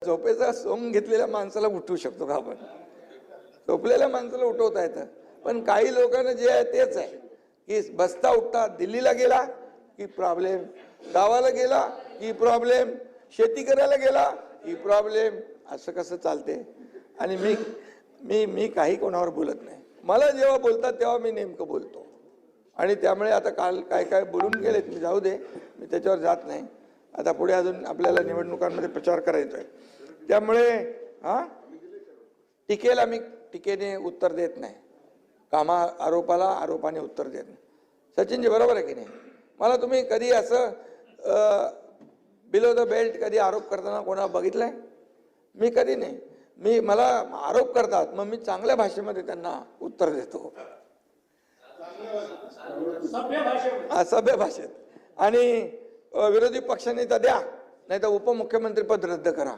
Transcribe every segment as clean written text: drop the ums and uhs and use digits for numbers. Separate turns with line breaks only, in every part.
झोपेचा सोंग घेतलेल्या माणसाला उठवू शकतो का आपण? झोपलेल्या माणसाला उठवता येतं, पण काही लोकांना जे आहे तेच आहे की बसता उठता, दिल्लीला गेला की प्रॉब्लेम, गावाला गेला की प्रॉब्लेम, शेती करायला गेला की प्रॉब्लेम. असं कसं चालते? आणि मी मी मी काही कोणावर बोलत नाही. मला जेव्हा बोलतात तेव्हा मी नेमकं बोलतो. आणि त्यामुळे आता काल काय काय बोलून गेलेत, मी जाऊ दे, मी त्याच्यावर जात नाही. आता पुढे अजून आपल्याला निवडणुकांमध्ये प्रचार करायचा आहे. त्यामुळे टीकेला मी टीकेने उत्तर देत नाही, आरोपाला आरोपाने उत्तर देत नाही. सचिनजी बरोबर आहे की नाही? मला तुम्ही कधी असं बिलो द बेल्ट कधी आरोप करताना कोणा बघितलंय? मी कधी नाही. मला आरोप करतात, मग मी चांगल्या भाषेमध्ये त्यांना उत्तर देतो, सभ्य भाषेत. आणि विरोधी पक्षाने तर द्या, नाही तर उपमुख्यमंत्री पद रद्द करा.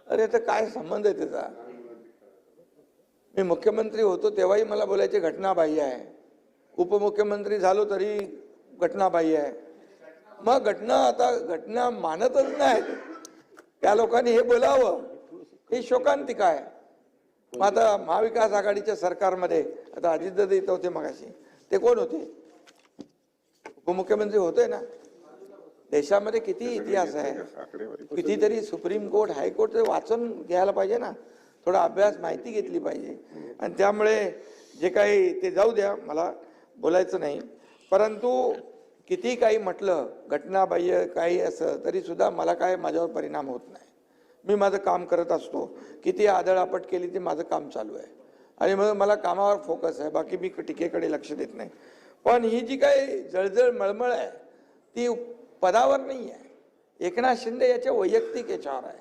अरे तर काय संबंध आहे त्याचा? मी मुख्यमंत्री होतो तेव्हाही मला बोलायचे घटनाबाह्य आहे, उपमुख्यमंत्री झालो तरी घटनाबाह्य आहे. मग आता घटना मानतच नाहीत त्या लोकांनी, हे बोलावं हे शोकांतिका आहे. मग आता महाविकास आघाडीच्या सरकारमध्ये आता अजितदादा इथं होते मगाशी, ते कोण होते? उपमुख्यमंत्री होते ना. देशामध्ये किती इतिहास आहे, कितीतरी सुप्रीम कोर्ट हायकोर्ट वाचून घ्यायला पाहिजे ना, थोडा अभ्यास माहिती घेतली पाहिजे. आणि त्यामुळे जे काही ते जाऊ द्या, मला बोलायचं नाही. परंतु किती काही म्हटलं, घटनाबाह्य काही असं तरी सुद्धा मला काय माझ्यावर परिणाम होत नाही. मी माझं काम करत असतो. किती आदळआपट केली ते माझं काम चालू आहे आणि मग मला कामावर फोकस आहे, बाकी मी टीकेकडे लक्ष देत नाही. पण ही जी काही जळजळ मळमळ आहे ती पदावर नाही आहे. एकनाथ शिंदे याच्या वैयक्तिक याच्यावर आहे.